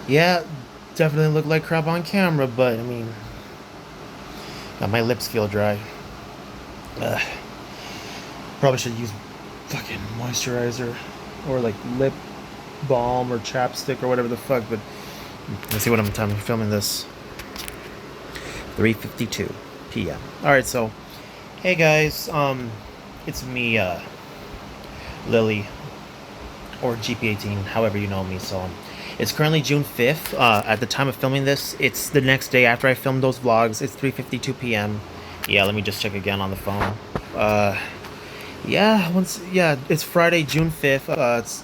Yeah, definitely look like crap on camera, but I mean, my lips feel dry. Ugh. Probably should use fucking moisturizer or like lip balm or chapstick or whatever the fuck. But let's see what I'm filming this. 3:52 p.m. All right, so hey guys, it's me, Lily, or GP18, however you know me. So it's currently June 5th. At the time of filming this, it's the next day after I filmed those vlogs. It's 3:52 p.m. Yeah, let me just check again on the phone. Uh, yeah, it's Friday, June 5th.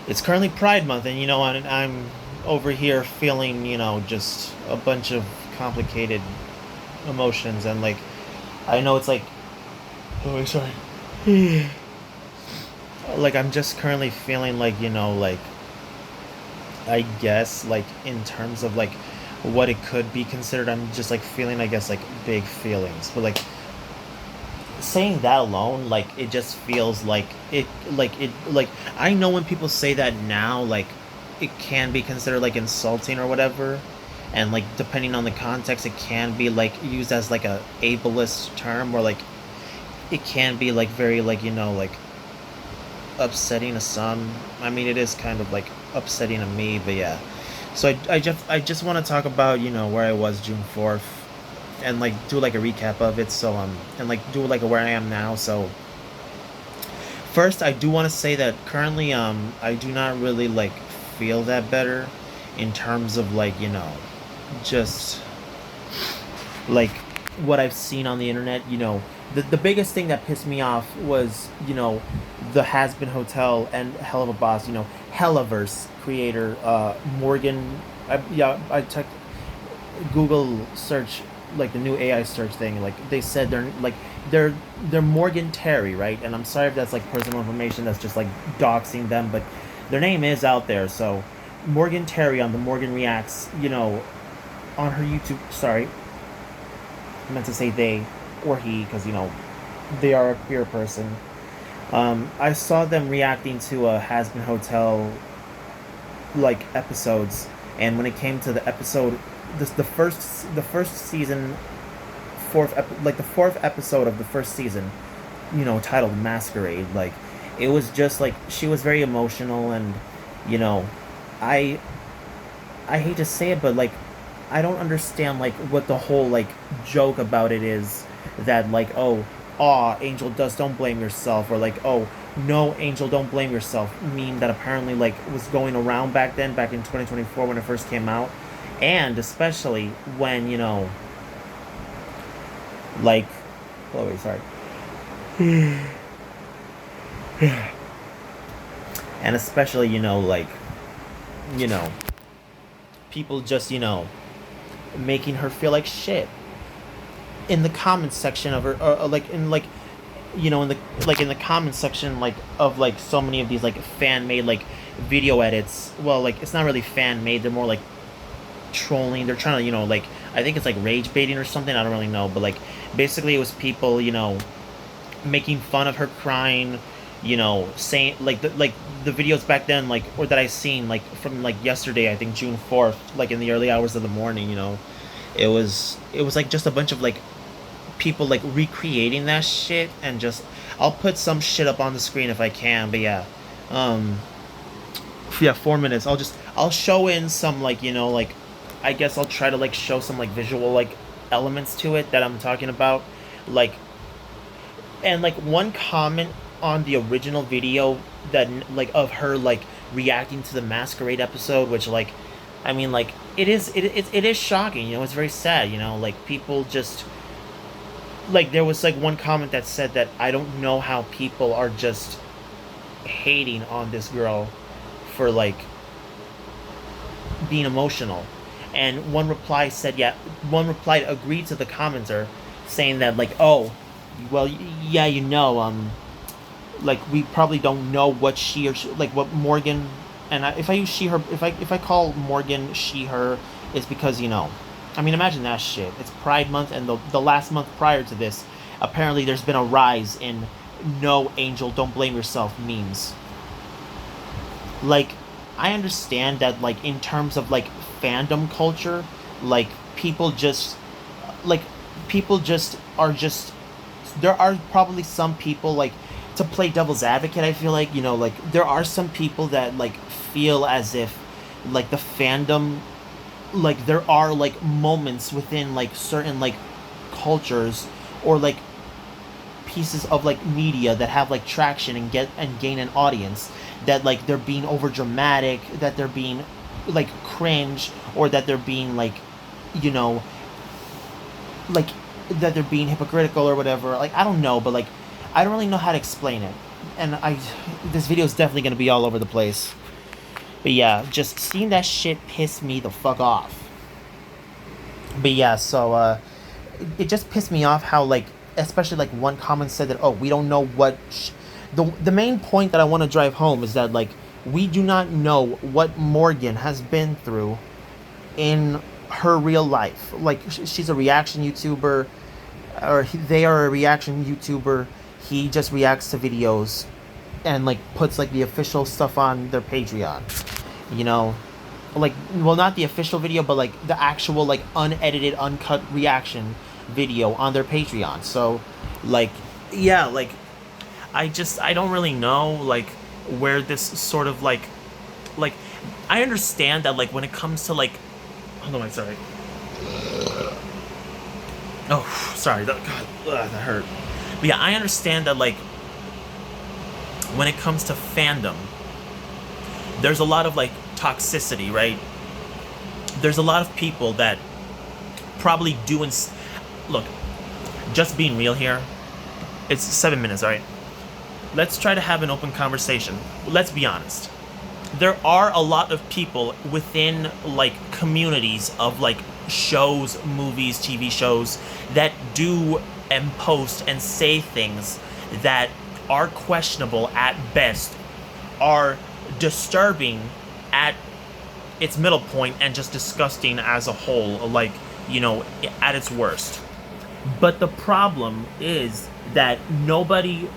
It's currently Pride Month, and I'm over here feeling, just a bunch of complicated emotions, and like, I know it's like, oh, wait, sorry. Like, I'm just currently feeling like, like, I guess, like, in terms of like what it could be considered, I'm just like feeling, I guess, like big feelings, but like saying that alone, like it just feels like I know when people say that now, like it can be considered like insulting or whatever, and like depending on the context, it can be like used as like a ableist term, or like it can be like very like like upsetting to some. I mean, it is kind of like upsetting to me, but yeah. So I just want to talk about where I was June 4th, and like do like a recap of it. So and like do like a where I am now. So first, I do want to say that currently I do not really like feel that better in terms of like just like what I've seen on the internet. The biggest thing that pissed me off was the Has Been Hotel and Hell of a Boss, Hellaverse creator Morgan. I checked Google search, like the new AI search thing. Like they said they're Morgan Terry, right? And I'm sorry if that's like personal information that's just like doxing them, but their name is out there. So Morgan Terry on the Morgan Reacts, on her YouTube. Sorry, I meant to say they or he, because they are a queer person. I saw them reacting to a Has Been Hotel like episodes, and when it came to the episode, the first season, like the fourth episode of the first season, titled Masquerade. Like it was just like she was very emotional, and you know, I I hate to say it, but like I don't understand like what the whole like joke about it is, that like, oh, aw, Angel Dust, don't blame yourself, or like, oh, no, Angel, don't blame yourself, meme that apparently like was going around back then, back in 2024 when it first came out, and especially when like, oh wait, sorry, and especially like you know people just making her feel like shit in the comments section of her, like in like in the in the comments section, like of like so many of these like fan made like video edits. Well, like it's not really fan made, they're more like trolling. They're trying to like, I think it's like rage baiting or something, I don't really know, but like basically it was people making fun of her crying, saying like the videos back then, like, or that I seen like from like yesterday, I think June 4th, like in the early hours of the morning, it was like just a bunch of like people like recreating that shit, and just, I'll put some shit up on the screen if I can, but yeah. um yeah, 4 minutes, I'll show in some like like, I guess I'll try to like show some like visual like elements to it that I'm talking about, like, and like one comment on the original video, that like of her like reacting to the Masquerade episode, which like, I mean, like it is shocking, it's very sad, like people just, like there was like one comment that said that I don't know how people are just hating on this girl for like being emotional. And one reply agreed to the commenter, saying that like, oh, well, yeah, like we probably don't know what she, or she, like what Morgan, and if I use she her, if I call Morgan she her, is because I mean, imagine that shit. It's Pride Month, and the last month prior to this, apparently there's been a rise in "No, Angel, don't blame yourself" memes. Like, I understand that, like, in terms of, like, fandom culture, like, people just, like, people just are just, there are probably some people, like, to play devil's advocate, I feel like, like, there are some people that, like, feel as if, like, the fandom, like, there are, like, moments within, like, certain, like, cultures, or, like, pieces of, like, media that have, like, traction and gain an audience, that, like, they're being over dramatic, that they're being, like, cringe, or that they're being, like, you know like, that they're being hypocritical or whatever. Like, I don't know, but, like, I don't really know how to explain it, and this video is definitely gonna be all over the place. But yeah, just seeing that shit pissed me the fuck off. But yeah, so it just pissed me off how, like, especially, like, one comment said that, oh, we don't know what the main point that I want to drive home is that, like, we do not know what Morgan has been through in her real life. Like, she's a reaction YouTuber, or they are a reaction YouTuber. He just reacts to videos and, like, puts, like, the official stuff on their Patreon, like, well, not the official video, but, like, the actual, like, unedited, uncut reaction video on their Patreon. So, like, yeah, like, I don't really know, like, where this sort of, like, I understand that, like, when it comes to, like, hold on, sorry. Oh, sorry, that hurt. But yeah, I understand that, like, when it comes to fandom, there's a lot of, like, toxicity, right? There's a lot of people that probably do look, just being real here, it's 7 minutes, alright? Let's try to have an open conversation. Let's be honest. There are a lot of people within, like, communities of, like, shows, movies, TV shows, that do and post and say things that are questionable at best, are disturbing at its middle point, and just disgusting as a whole, like, at its worst. But the problem is that nobody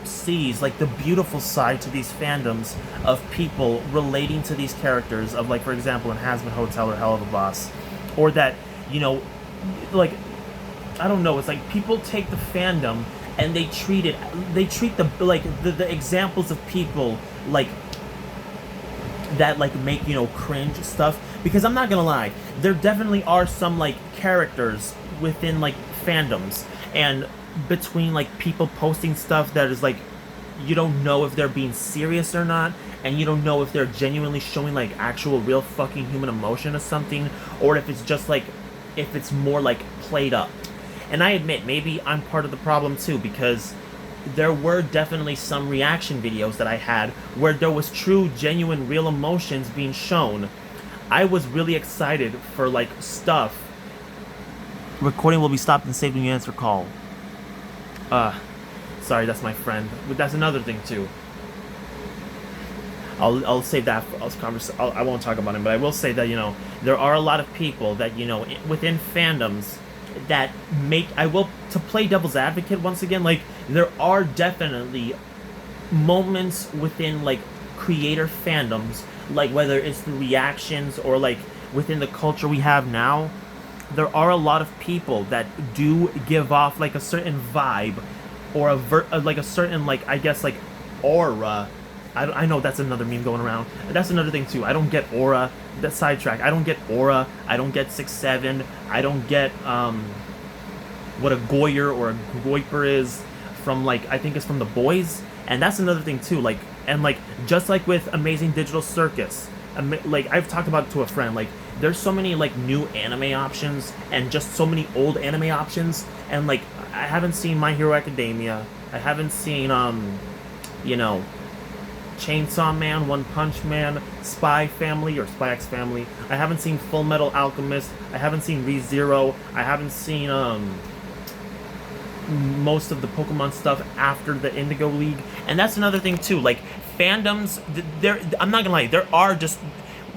sees, like, the beautiful side to these fandoms of people relating to these characters, of, like, for example, in Hazbin Hotel or Hell of a Boss, or that, like, I don't know, it's like people take the fandom and they treat the, like, the examples of people, like, that, like, make, cringe stuff, because I'm not gonna lie, there definitely are some, like, characters within, like, fandoms, and between, like, people posting stuff that is, like, you don't know if they're being serious or not, and you don't know if they're genuinely showing, like, actual real fucking human emotion or something, or if it's just, like, if it's more, like, played up. And I admit, maybe I'm part of the problem too, because there were definitely some reaction videos that I had where there was true, genuine, real emotions being shown. I was really excited for, like, stuff. Recording will be stopped and saved when you answer call. Sorry, that's my friend. But that's another thing too. I'll save that for us I won't talk about him, but I will say that, there are a lot of people that, within fandoms that to play devil's advocate once again, like, there are definitely moments within, like, creator fandoms, like, whether it's the reactions or, like, within the culture we have now, there are a lot of people that do give off, like, a certain vibe, or like a certain, like, I guess, like, aura. I know that's another meme going around. That's another thing too. I don't get aura. That sidetrack. I don't get aura. I don't get 6'7". I don't get what a Goyer or a Goiper is from, like, I think it's from The Boys. And that's another thing too. Like, and, like, just like with Amazing Digital Circus, like, I've talked about it to a friend. Like, there's so many, like, new anime options and just so many old anime options. And, like, I haven't seen My Hero Academia. I haven't seen Chainsaw Man, One Punch Man, Spy Family or Spy X Family. I haven't seen Full Metal Alchemist. I haven't seen ReZero. I haven't seen most of the Pokemon stuff after the Indigo League. And that's another thing too. Like, fandoms, I'm not gonna lie,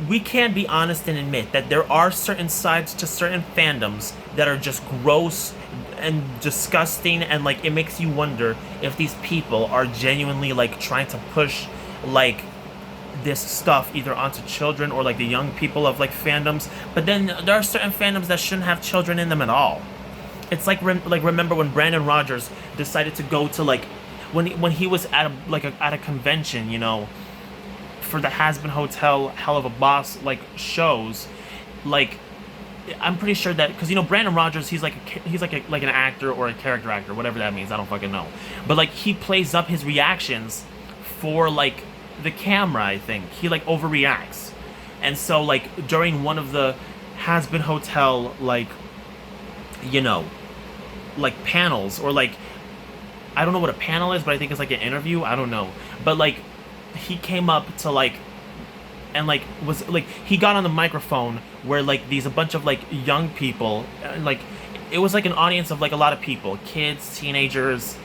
we can be honest and admit that there are certain sides to certain fandoms that are just gross and disgusting, and, like, it makes you wonder if these people are genuinely, like, trying to push, like, this stuff either onto children or like the young people of like fandoms, but then there are certain fandoms that shouldn't have children in them at all. It's like remember when Brandon Rogers decided to go to like when he was at at a convention, for the Has Been Hotel Hell of a Boss like shows, like I'm pretty sure that because Brandon Rogers, he's like an actor or a character actor, whatever that means. I don't fucking know, but like he plays up his reactions for like the camera. I think he like overreacts, and so like during one of the Has Been Hotel like panels or like I don't know what a panel is, but I think it's like an interview. I don't know, but like he came up to like and like was like he got on the microphone where like a bunch of like young people like it was like an audience of like a lot of people, kids, teenagers,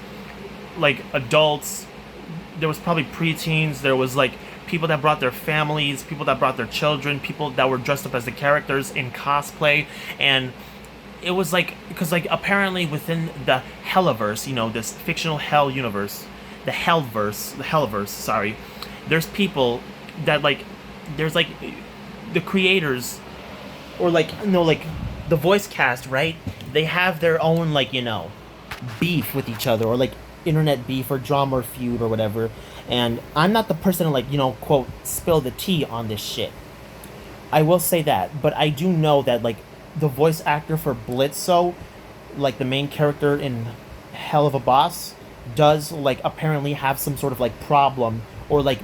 like adults. There was probably preteens. There was like people that brought their families, people that brought their children, people that were dressed up as the characters in cosplay. And it was like because like apparently within the Hellaverse, this fictional hell universe, the Hellverse, sorry, there's people that like there's like the creators or like no like the voice cast, right? They have their own like beef with each other or like internet beef or drama or feud or whatever. And I'm not the person to like quote spill the tea on this shit. I will say that, but I do know that like the voice actor for Blitzo, like the main character in Hell of a Boss, does like apparently have some sort of like problem or like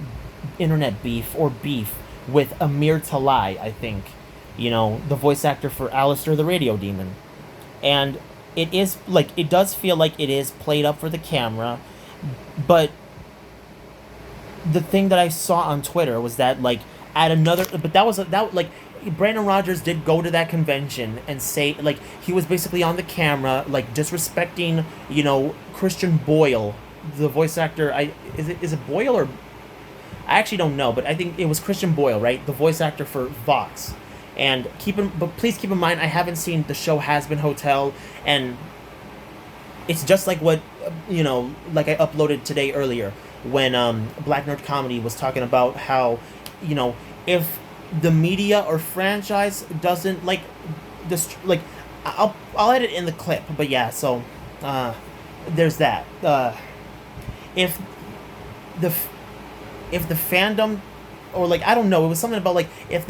internet beef with Amir Talai, I think, the voice actor for Alistair the Radio Demon. And it is like it does feel like it is played up for the camera, but the thing that I saw on Twitter was that like at another but that like Brandon Rogers did go to that convention and say like he was basically on the camera like disrespecting Christian Boyle, the voice actor. Is it Boyle or I actually don't know, but I think it was Christian Boyle, right? The voice actor for Vox. And please keep in mind, I haven't seen the show Has Been Hotel, and it's just like what like I uploaded today earlier when Black Nerd Comedy was talking about how if the media or franchise doesn't like this, like I'll edit in the clip, but yeah, so there's that. If the fandom or like I don't know, it was something about like if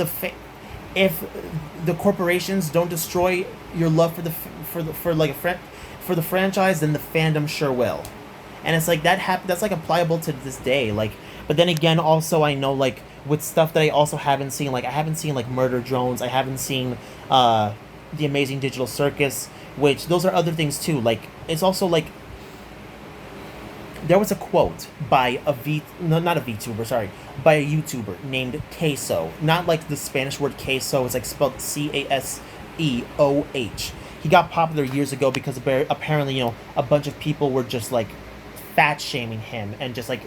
the corporations don't destroy your love for the franchise, then the fandom sure will. And it's like that's like applicable to this day. Like, but then again, also I know like with stuff that I also haven't seen, like I haven't seen like Murder Drones, I haven't seen The Amazing Digital Circus, which those are other things too. Like it's also like there was a quote by not a VTuber, sorry, by a YouTuber named Queso. Not like the Spanish word queso, it's like spelled Caseoh. He got popular years ago because apparently, a bunch of people were just like fat shaming him and just like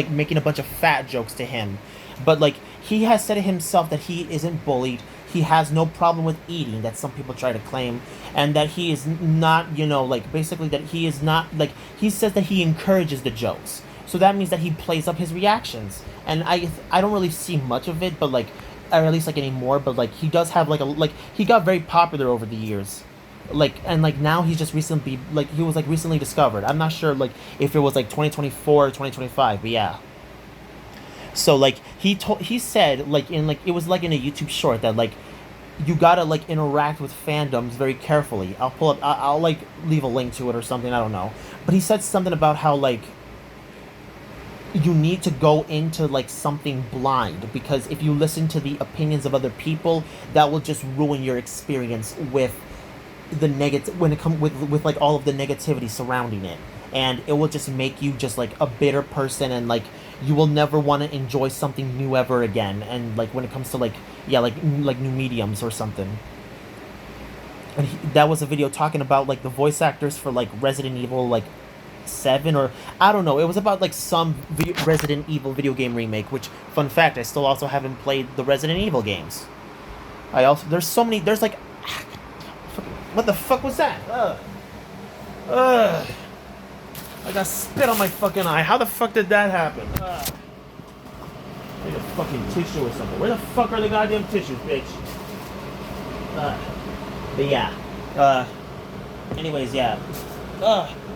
making a bunch of fat jokes to him. But like he has said it himself that he isn't bullied. He has no problem with eating, that some people try to claim, and that he is not, like basically that he is not like he says that he encourages the jokes. So that means that he plays up his reactions, and I don't really see much of it, but like, or at least like anymore. But like he does have like he got very popular over the years, and now he's just recently he was recently discovered. I'm not sure like if it was like 2024 or 2025, but yeah. So like he said like in like it was like in a YouTube short that like you gotta like interact with fandoms very carefully. I'll like leave a link to it or something, I don't know. But he said something about how like you need to go into like something blind, because if you listen to the opinions of other people, that will just ruin your experience with the negative when it comes with like all of the negativity surrounding it, and it will just make you just like a bitter person, and like you will never want to enjoy something new ever again. And like when it comes to like new mediums or something. And that was a video talking about like the voice actors for like Resident Evil like 7, or I don't know, it was about like some Resident Evil video game remake, which fun fact, I still also haven't played the Resident Evil games. There's like what the fuck was that? I got spit on my fucking eye. How the fuck did that happen? Need a fucking tissue or something. Where the fuck are the goddamn tissues, bitch? But yeah. Anyways, yeah.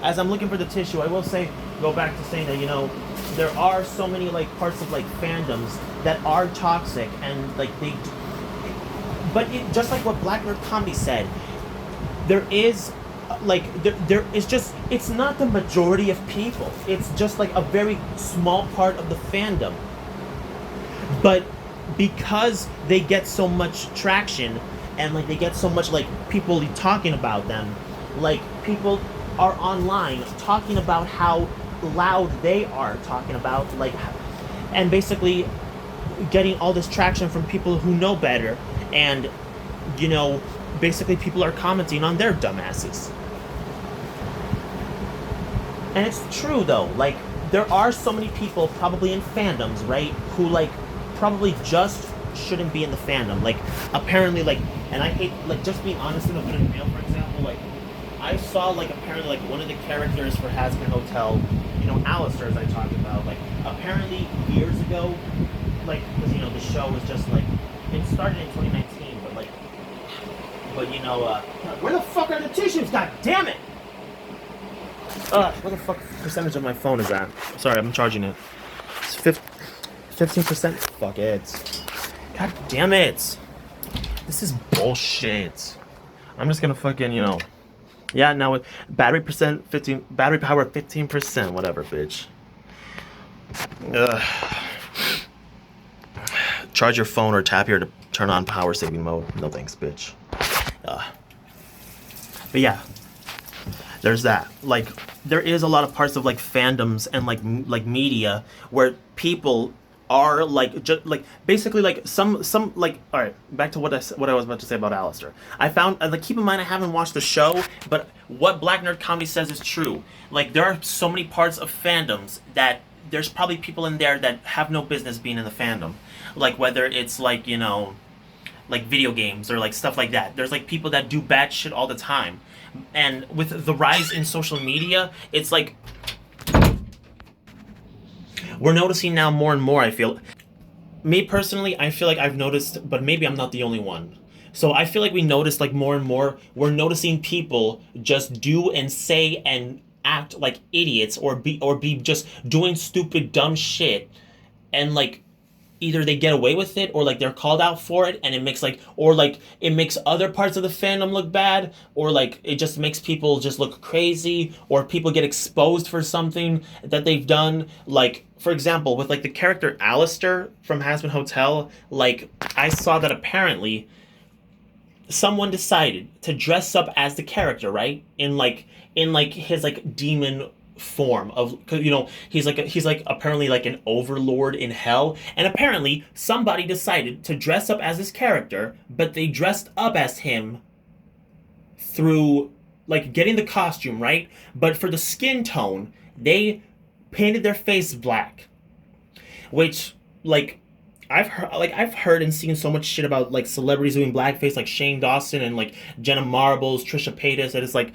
As I'm looking for the tissue, I will say, go back to saying that, there are so many, like, parts of, like, fandoms that are toxic, and, like, but just like what Black Nerd Comedy said, there is, like, there is just, it's not the majority of people. It's just, like, a very small part of the fandom. But because they get so much traction, and, like, they get so much, like, people talking about them, like, people are online talking about how loud they are talking about, like, and basically getting all this traction from people who know better, and basically people are commenting on their dumbasses. And it's true though, like, there are so many people probably in fandoms, right, who, like, probably just shouldn't be in the fandom, like, apparently, like, and I hate, like, just being honest in the mail, for example, like, I saw, like, apparently, like, one of the characters for Hazbin Hotel, Alistair, as I talked about, like, apparently years ago, like, because, the show was just, like, it started in 2019, but, like, where the fuck are the tissues? God damn it! Where the fuck percentage of my phone is at? Sorry, I'm charging it. It's 15%? Fuck it. God damn it! This is bullshit. I'm just gonna fucking, yeah, now with battery power 15%, whatever, bitch. Charge your phone or tap here to turn on power saving mode. No thanks, bitch. But yeah, there's that. Like, there is a lot of parts of, like, fandoms and, like media where people are, like, just, like, basically, like, some like, all right, back to what I was about to say about Alistair. I found, like, keep in mind I haven't watched the show, but what Black Nerd Comedy says is true. Like, there are so many parts of fandoms that there's probably people in there that have no business being in the fandom. Like, whether it's, like, like video games or, like, stuff like that. There's, like, people that do bad shit all the time. And with the rise in social media, it's like we're noticing now more and more, I feel. Me personally, I feel like I've noticed, but maybe I'm not the only one. So I feel like we notice, like, more and more, we're noticing people just do and say and act like idiots, or be just doing stupid, dumb shit, and, like, either they get away with it, or, like, they're called out for it, and it makes, like, or, like, it makes other parts of the fandom look bad, or, like, it just makes people just look crazy, or people get exposed for something that they've done. Like, for example, with, like, the character Alistair from Hazbin Hotel, like, I saw that apparently someone decided to dress up as the character, right, in his, like, demon form of, he's like apparently, like, an overlord in hell, and apparently somebody decided to dress up as this character, but they dressed up as him through, like, getting the costume right, but for the skin tone they painted their face black, which, like, I've heard and seen so much shit about, like, celebrities doing blackface, like Shane Dawson and, like, Jenna Marbles, Trisha Paytas, that it's like,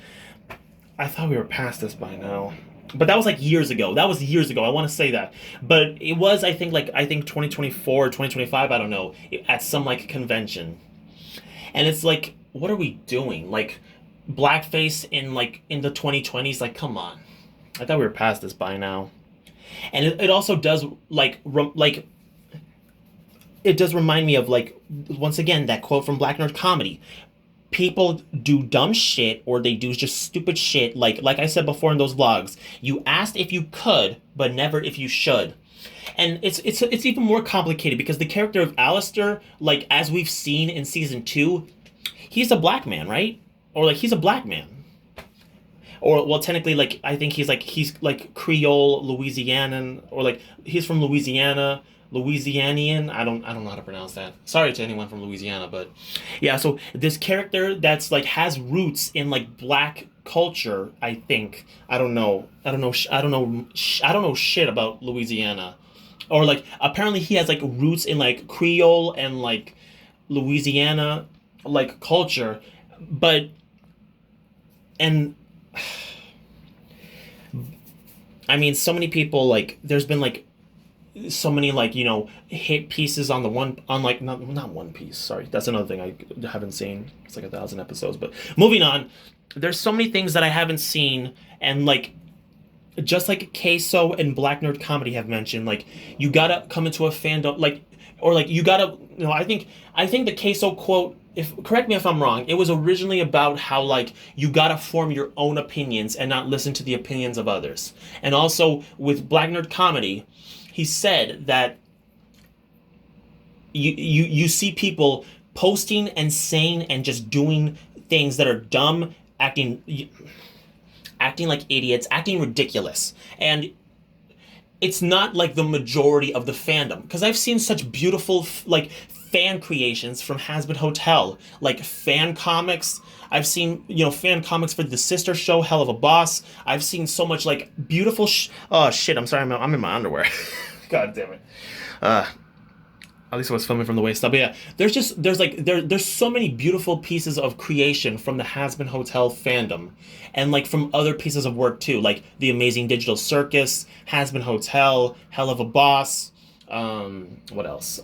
I thought we were past this by now. But that was, like, years ago. That was years ago. I want to say that. But it was, I think 2024 or 2025, I don't know, at some, like, convention. And it's like, what are we doing? Like, blackface in, like, in the 2020s? Like, come on. I thought we were past this by now. And it also does, like, it does remind me of, like, once again, that quote from Black Nerd Comedy. People do dumb shit, or they do just stupid shit, like I said before in those vlogs. You asked if you could, but never if you should. And it's even more complicated because the character of Alistair, like, as we've seen in season 2, he's a black man, right? Or, like, he's a black man. Or, well, technically, like, I think he's like Creole Louisianan, or, like, he's from Louisiana, Louisianian. I don't know how to pronounce that. Sorry to anyone from Louisiana, but yeah. So this character that's, like, has roots in, like, black culture. I think I don't know shit about Louisiana, or, like, apparently he has, like, roots in, like, Creole and, like, Louisiana, like, culture, but and. I mean, so many people, like, there's been, like, so many like hit pieces on the one on like not One Piece. Sorry, that's another thing I haven't seen. It's like 1,000 episodes. But moving on, there's so many things that I haven't seen, and like just like Queso and Black Nerd Comedy have mentioned, like you gotta come into a fandom, like or like you gotta, I think the Queso quote. If correct me if I'm wrong, it was originally about how like you gotta form your own opinions and not listen to the opinions of others. And also with Black Nerd Comedy, he said that you see people posting and saying and just doing things that are dumb, acting like idiots, acting ridiculous. And it's not like the majority of the fandom, because I've seen such beautiful like fan creations from Hazbin Hotel, like fan comics. I've seen fan comics for the sister show Hell of a Boss. I've seen so much like beautiful oh shit, I'm sorry, I'm in my underwear. God damn it. At least I was filming from the waist up. But yeah, there's so many beautiful pieces of creation from the Hazbin Hotel fandom, and like from other pieces of work too, like the Amazing Digital Circus, Hazbin Hotel, Hell of a Boss. What else?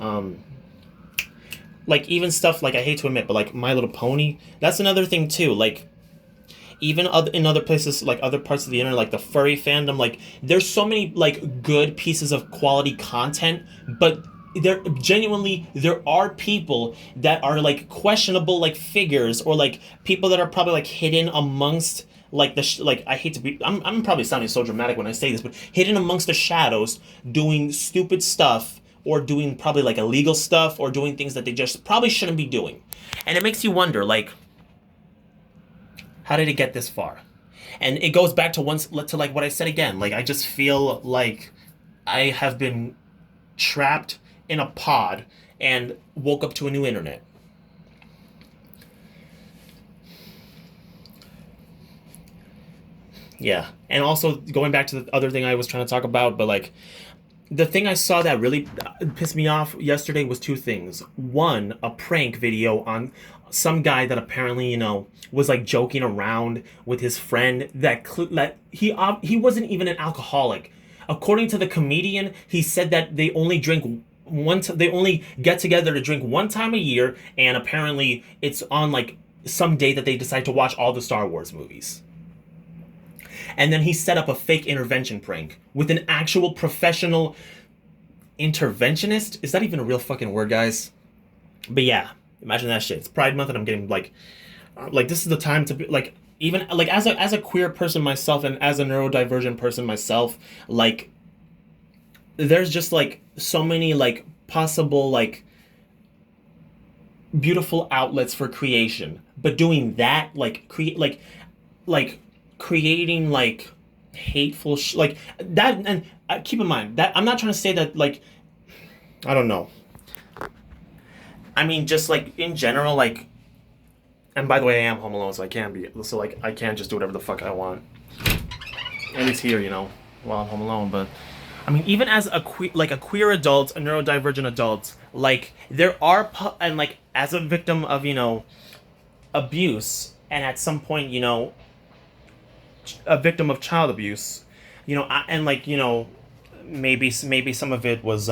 Like even stuff like, I hate to admit, but like My Little Pony. That's another thing too. Like even in other places, like other parts of the internet, like the furry fandom, like there's so many like good pieces of quality content, but there are people that are like questionable like figures, or like people that are probably like hidden amongst like like I hate to be, I'm probably sounding so dramatic when I say this, but hidden amongst the shadows doing stupid stuff, or doing probably like illegal stuff, or doing things that they just probably shouldn't be doing. And it makes you wonder, like, how did it get this far? And it goes back to like what I said again. Like I just feel like I have been trapped in a pod and woke up to a new internet. Yeah. And also going back to the other thing I was trying to talk about, but like the thing I saw that really pissed me off yesterday was two things. One, a prank video on some guy that apparently, was like joking around with his friend that he wasn't even an alcoholic. According to the comedian, he said that they only they only get together to drink one time a year, and apparently it's on like some day that they decide to watch all the Star Wars movies. And then he set up a fake intervention prank with an actual professional interventionist. Is that even a real fucking word, guys? But yeah, imagine that shit. It's Pride Month, and I'm getting like this is the time to be like, even like as a queer person myself, and as a neurodivergent person myself, like there's just like so many like possible like beautiful outlets for creation, but doing that like creating like hateful like that. And keep in mind that I'm not trying to say that like, I don't know, I mean just like in general, like, and by the way, I am home alone, so I can't just do whatever the fuck I want, at least here, while I'm home alone. But I mean, even as a queer adult, a neurodivergent adult, like there are and like as a victim of abuse, and at some point a victim of child abuse, and like maybe some of it was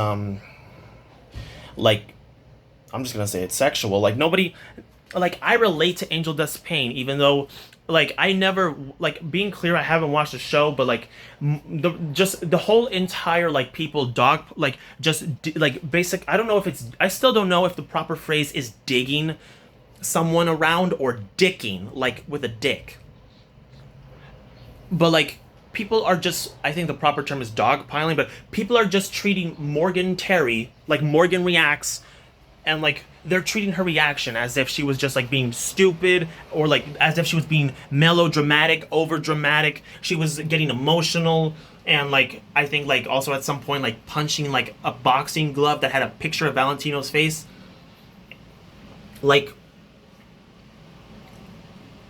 like, I'm just gonna say it's sexual. Like nobody, like I relate to Angel Dust's pain, even though like I never, like, being clear, I haven't watched the show, but like the whole entire like people dog like like basic. I don't know if it's, I still don't know if the proper phrase is digging someone around or dicking, like with a dick. But like people are just, I think the proper term is dogpiling, but people are just treating Morgan Terry, like Morgan reacts, and like they're treating her reaction as if she was just like being stupid, or like as if she was being melodramatic, over dramatic. She was getting emotional, and like I think like also at some point like punching like a boxing glove that had a picture of Valentino's face. Like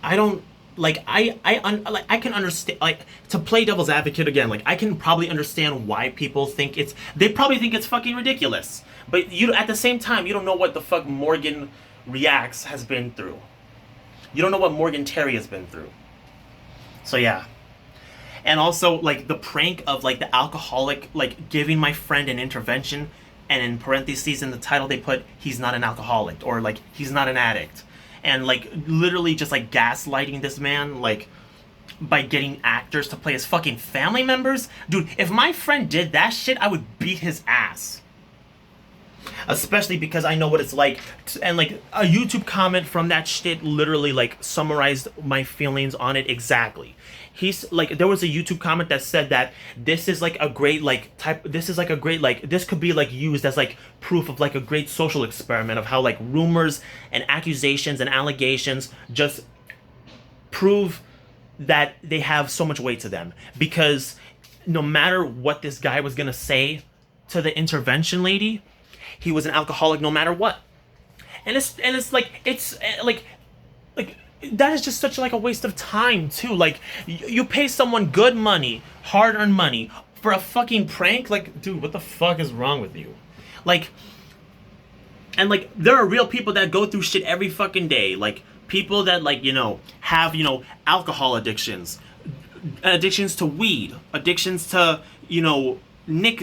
I don't, like I can understand, like, to play devil's advocate again, like I can probably understand why people think they probably think it's fucking ridiculous, but you, at the same time, you don't know what the fuck Morgan Reacts has been through. You don't know what Morgan Terry has been through. So yeah. And also like the prank of like the alcoholic like giving my friend an intervention, and in parentheses in the title they put he's not an alcoholic, or like he's not an addict, and like literally just like gaslighting this man like by getting actors to play his fucking family members. Dude, if my friend did that shit, I would beat his ass. Especially because I know what it's like. And like a YouTube comment from that shit literally like summarized my feelings on it exactly. He's like, there was a YouTube comment that said that this is like a great like type, this is like a great like, this could be like used as like proof of like a great social experiment of how like rumors and accusations and allegations just prove that they have so much weight to them. Because no matter what this guy was gonna say to the intervention lady, he was an alcoholic no matter what. And it's like that is just such like a waste of time too. Like you pay someone good money, hard-earned money for a fucking prank. Like, dude, what the fuck is wrong with you? Like, and like there are real people that go through shit every fucking day. Like people that like, you know, have, you know, alcohol addictions, addictions to weed, addictions to, you know,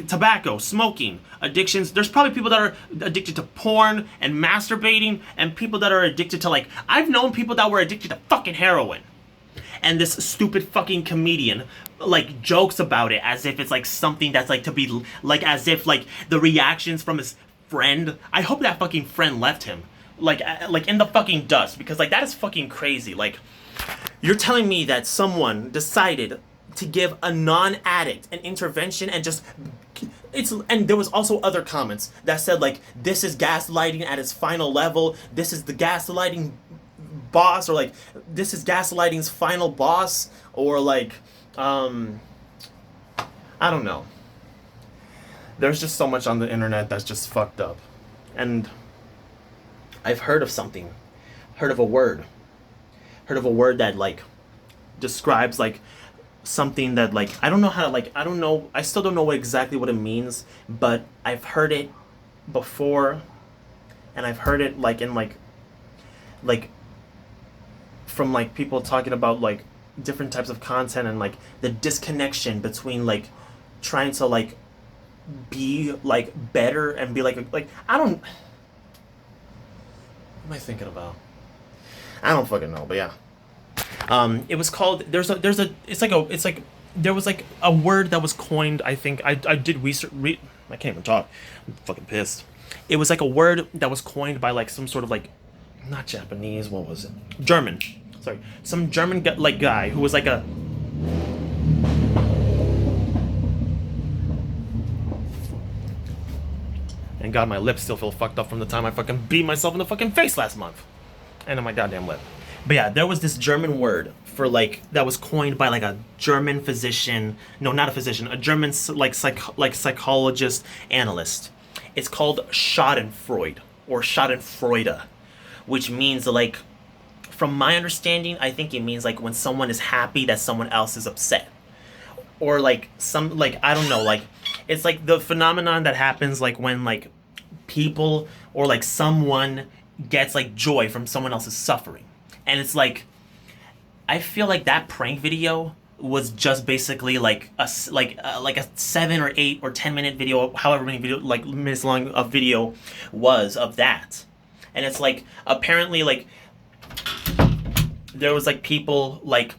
tobacco, smoking, addictions. There's probably people that are addicted to porn and masturbating, and people that are addicted to like, I've known people that were addicted to fucking heroin. And this stupid fucking comedian like jokes about it as if it's like something that's like to be like, as if like the reactions from his friend, I hope that fucking friend left him like in the fucking dust, because like that is fucking crazy. Like you're telling me that someone decided to give a non-addict an intervention and just and there was also other comments that said like, this is gaslighting at its final level, this is the gaslighting boss, or like this is gaslighting's final boss, or like I don't know. There's just so much on the internet that's just fucked up. And I've heard of something, heard of a word that like describes like something that like, I don't know how to like, I still don't know exactly what it means, but I've heard it before, and I've heard it like in like from like people talking about like different types of content, and like the disconnection between like trying to like be like better and be like I don't, what am I thinking about? I don't fucking know, but yeah. It was called, there was like a word that was coined, I think, I did research, I can't even talk, I'm fucking pissed. It was like a word that was coined by like some sort of like, not Japanese, what was it? German. Sorry. Some German like guy who was like a, and God, my lips still feel fucked up from the time I fucking beat myself in the fucking face last month. And on my goddamn lip. But yeah, there was this German word for like, that was coined by like a German physician, no, not a physician, a German like psychologist analyst. It's called Schadenfreude, or Schadenfreude, which means like, from my understanding, I think it means like when someone is happy that someone else is upset. Or like some, like, I don't know, like it's like the phenomenon that happens like when like people or like someone gets like joy from someone else's suffering. And it's like, I feel like that prank video was just basically like a 7 or 8 or 10 minute video, however many video like minutes long a video was of that. And it's like, apparently like there was like people like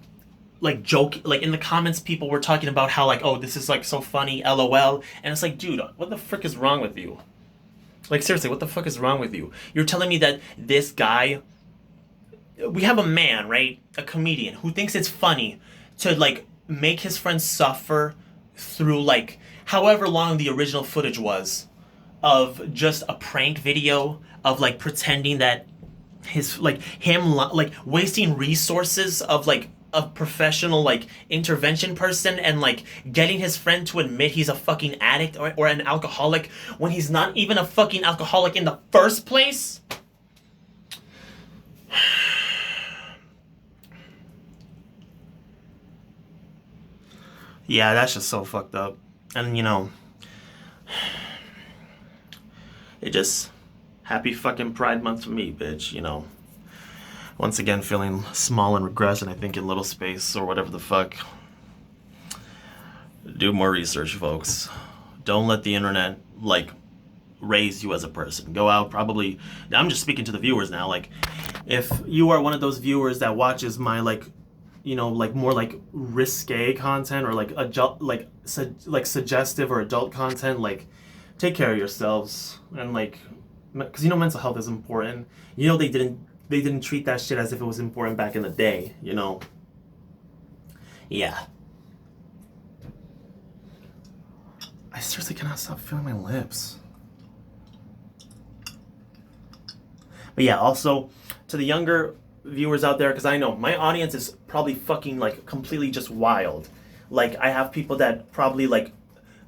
joke, like in the comments people were talking about how like, oh, this is like so funny, LOL. And it's like, dude, what the frick is wrong with you? Like seriously, what the fuck is wrong with you? You're telling me that this guy, we have a man, right, a comedian, who thinks it's funny to like make his friends suffer through like however long the original footage was of just a prank video of like pretending that his like him like wasting resources of like a professional like intervention person, and like getting his friend to admit he's a fucking addict or an alcoholic when he's not even a fucking alcoholic in the first place. Yeah, that's just so fucked up. And you know, it just, happy fucking Pride Month to me, bitch, you know. Once again feeling small and regressing, I think, in little space or whatever the fuck. Do more research, folks. Don't let the internet like raise you as a person. Go out, probably. I'm just speaking to the viewers now. Like, if you are one of those viewers that watches my like, like more like risque content or like adult, like suggestive or adult content, like, take care of yourselves and like, because mental health is important. They didn't treat that shit as if it was important back in the day. Yeah. I seriously cannot stop feeling my lips. But yeah, also to the younger viewers out there, because I know my audience is probably fucking like completely just wild. Like, I have people that probably like,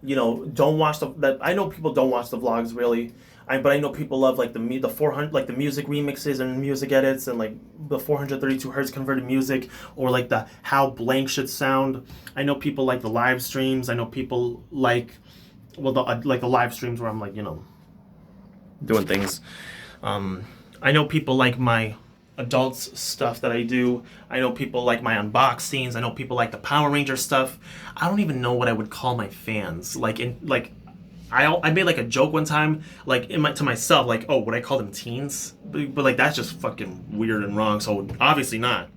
don't watch that. I know people don't watch the vlogs really. But I know people love like the 400, like the music remixes and music edits and like the 432 hertz converted music, or like the how blank should sound. I know people like the live streams. I know people like, well, the live streams where I'm like, doing things. I know people like my adults stuff that I do. I know people like my unboxings. I know people like the Power Ranger stuff. I don't even know what I would call my fans. I made like a joke one time, like to myself, like, oh, would I call them teens? But like, that's just fucking weird and wrong. So obviously not.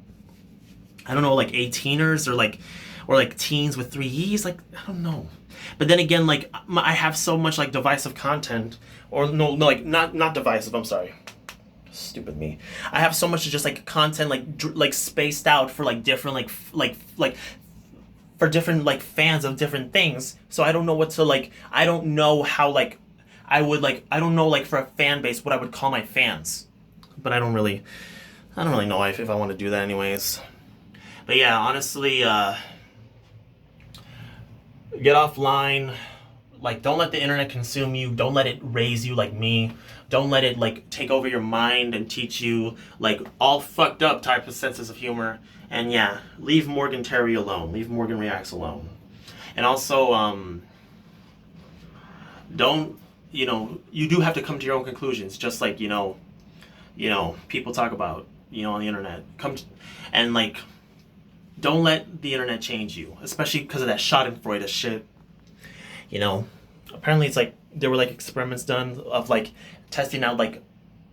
I don't know, like 18ers or like teens with 3 E's. Like, I don't know. But then again, like, I have so much like divisive content, or no, like not divisive. I'm sorry. Stupid me. I have so much just like content like spaced out for like different like for different like fans of different things. So I don't know what to like. I don't know how like I would like. I don't know like for a fan base what I would call my fans. But I don't really know if I want to do that anyways. But yeah, honestly, get offline. Like, don't let the internet consume you. Don't let it raise you like me. Don't let it like take over your mind and teach you like all fucked up type of senses of humor. And yeah, leave Morgan Terry alone. Leave Morgan Reacts alone. And also, don't, you do have to come to your own conclusions. Just like, people talk about, on the internet. And like, don't let the internet change you, especially because of that Schadenfreude shit. Apparently it's like there were like experiments done of like testing out like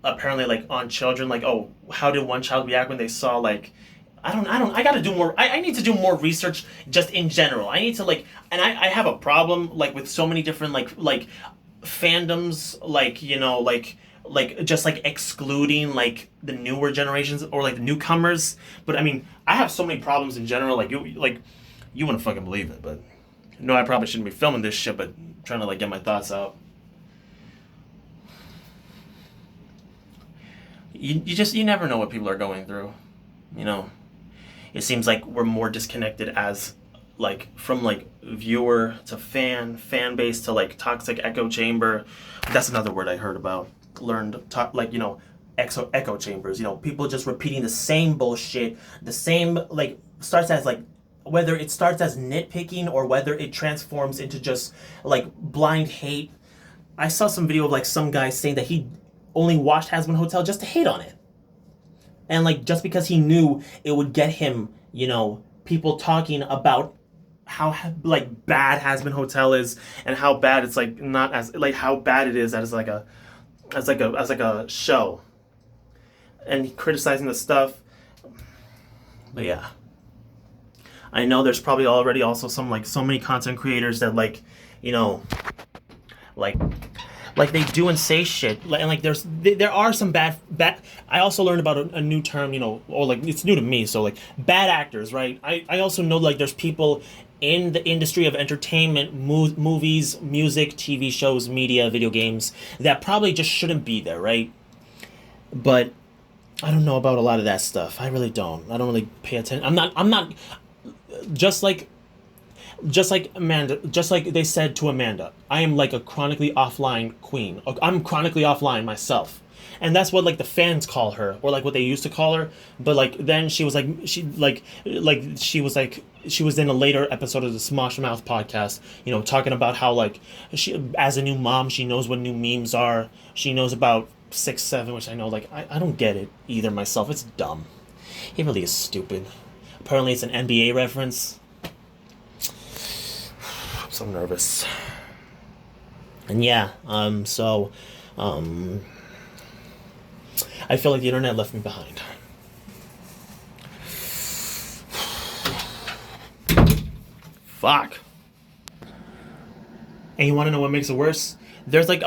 apparently like on children, like, oh, how did one child react when they saw like I gotta do more. I need to do more research just in general. I need to like, and I have a problem like with so many different like fandoms, like, like just like excluding like the newer generations or like the newcomers. But I mean, I have so many problems in general. Like you wouldn't fucking believe it, but no, I probably shouldn't be filming this shit, but I'm trying to like get my thoughts out. You never know what people are going through, It seems like we're more disconnected as like from like viewer to fan base to like toxic echo chamber. That's another word I heard about. Echo chambers. People just repeating the same bullshit, the same like starts as like, whether it starts as nitpicking or whether it transforms into just like blind hate. I saw some video of like some guy saying that he only watched Hazbin Hotel just to hate on it. And like, just because he knew it would get him, people talking about how like bad Hazbin Hotel is and how bad it's like not as like how bad it is as like a show, and criticizing the stuff. But yeah, I know there's probably already also some like so many content creators that like, like they do and say shit, and like there are some bad. I also learned about a new term, or like it's new to me. So like bad actors, right? I also know like there's people in the industry of entertainment, movies, music, TV shows, media, video games that probably just shouldn't be there, right? But I don't know about a lot of that stuff. I really don't. I don't really pay attention. I'm not just like Amanda, just like they said to Amanda, I am like a chronically offline queen. I'm chronically offline myself. And that's what like the fans call her, or like what they used to call her. But like then she was she was in a later episode of the Smosh Mouth podcast, talking about how like she, as a new mom, she knows what new memes are. She knows about 6'7", which I know like I don't get it either myself. It's dumb. It really is stupid. Apparently it's an NBA reference. so nervous. And yeah, so, um, I feel like the internet left me behind. Fuck. And you want to know what makes it worse? There's like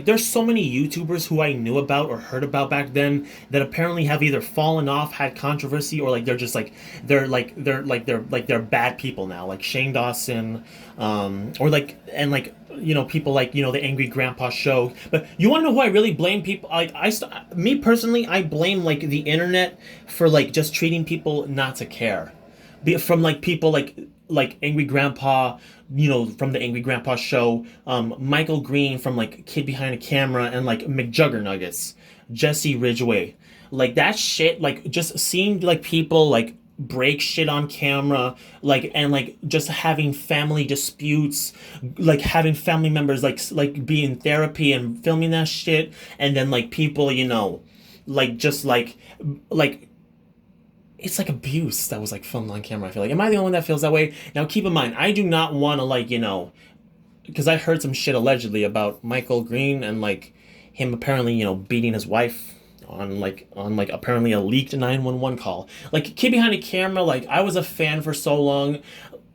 there's so many YouTubers who I knew about or heard about back then that apparently have either fallen off, had controversy, or like they're just like they're bad people now, like Shane Dawson, or like and like people like the Angry Grandpa Show. But you want to know who I really blame? People like me personally, I blame like the internet for like just treating people not to care, from like people like Angry Grandpa, from the Angry Grandpa Show, Michael Green from like Kid Behind a Camera, and like McJuggernuggets, Jesse Ridgway, like that shit, like just seeing like people like break shit on camera, like, and like just having family disputes, like having family members like be in therapy and filming that shit, and then like people, like just like it's like abuse that was like filmed on camera. I feel like, am I the only one that feels that way? Now keep in mind, I do not want to like because I heard some shit allegedly about Michael Green and like him apparently beating his wife on apparently a leaked 911 call. Like Kid Behind a Camera, like I was a fan for so long.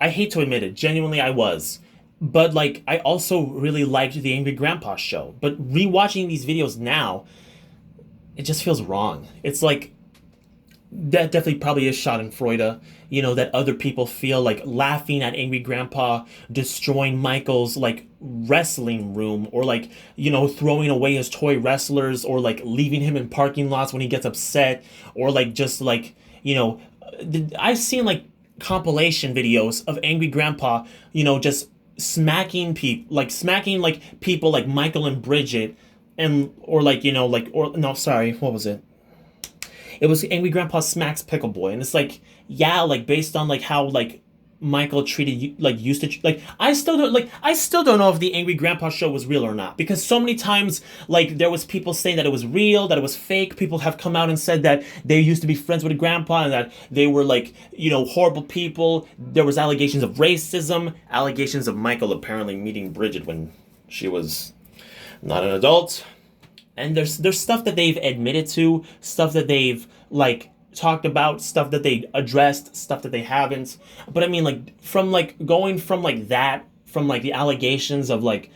I hate to admit it, genuinely I was. But like I also really liked the Angry Grandpa Show. But rewatching these videos now, it just feels wrong. It's like that definitely probably is schadenfreude, that other people feel like laughing at Angry Grandpa destroying Michael's like wrestling room, or like throwing away his toy wrestlers, or like leaving him in parking lots when he gets upset, or like just like I've seen like compilation videos of Angry Grandpa just smacking people like Michael and Bridget, and or like or no, sorry, what was it? It was Angry Grandpa Smacks Pickle Boy, and it's like, yeah, like based on like how like Michael treated you, like used to like I still don't know if the Angry Grandpa Show was real or not, because so many times like there was people saying that it was real, that it was fake. People have come out and said that they used to be friends with a grandpa and that they were like horrible people. There was allegations of racism, allegations of Michael apparently meeting Bridget when she was not an adult. And there's stuff that they've admitted to, stuff that they've like talked about, stuff that they addressed, stuff that they haven't. But I mean, like from like going from like that, from like the allegations of like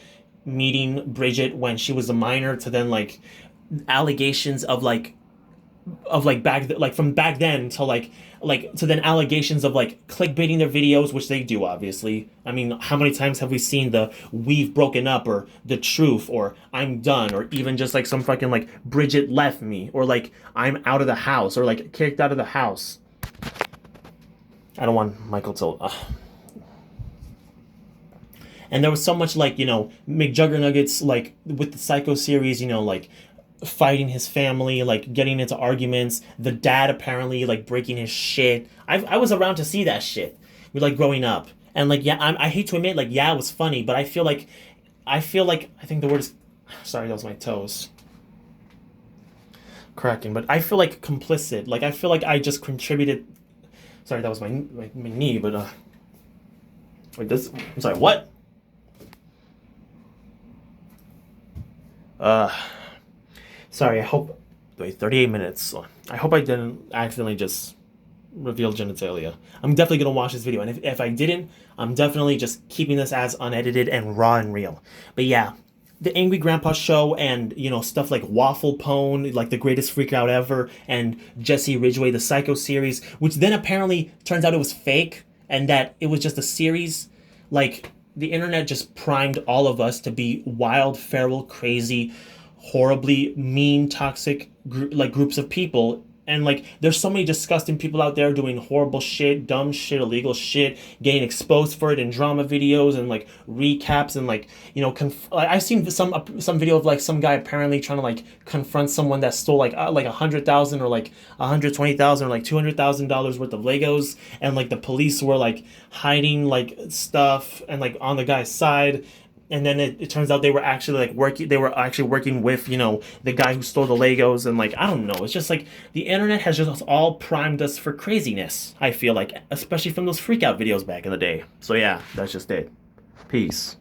meeting Bridget when she was a minor, to then like allegations of like from back then to like to then allegations of like clickbaiting their videos, which they do obviously. I mean, how many times have we seen the "we've broken up" or "the truth" or "I'm done," or even just like some fucking like "Bridget left me," or like "I'm out of the house," or like "kicked out of the house." I don't want Michael to and there was so much like McJuggernuggets, like with the Psycho series, like fighting his family, like getting into arguments, the dad apparently like breaking his shit. I was around to see that shit with like growing up, and like yeah, I hate to admit, like yeah, it was funny, but I feel like I think the word is, sorry, that was my toes cracking, but I feel like complicit. Like I feel like I just contributed. Sorry, that was my knee, but wait, this, I'm sorry, what? Sorry, I hope... Wait, 38 minutes. I hope I didn't accidentally just reveal genitalia. I'm definitely going to watch this video, and if I didn't, I'm definitely just keeping this as unedited and raw and real. But yeah, the Angry Grandpa Show and, stuff like Waffle Pone, like The Greatest Freak Out Ever, and Jesse Ridgway, the Psycho series, which then apparently turns out it was fake, and that it was just a series. Like, the internet just primed all of us to be wild, feral, crazy, horribly mean, toxic groups of people. And like there's so many disgusting people out there doing horrible shit, dumb shit, illegal shit, getting exposed for it in drama videos and like recaps, and like I've seen some video of like some guy apparently trying to like confront someone that stole like 100,000 or like 120,000 or like $200,000 worth of Legos, and like the police were like hiding like stuff and like on the guy's side. And then it turns out they were actually like working. They were actually working with the guy who stole the Legos, and like I don't know. It's just like the internet has just all primed us for craziness. I feel like, especially from those freak out videos back in the day. So yeah, that's just it. Peace.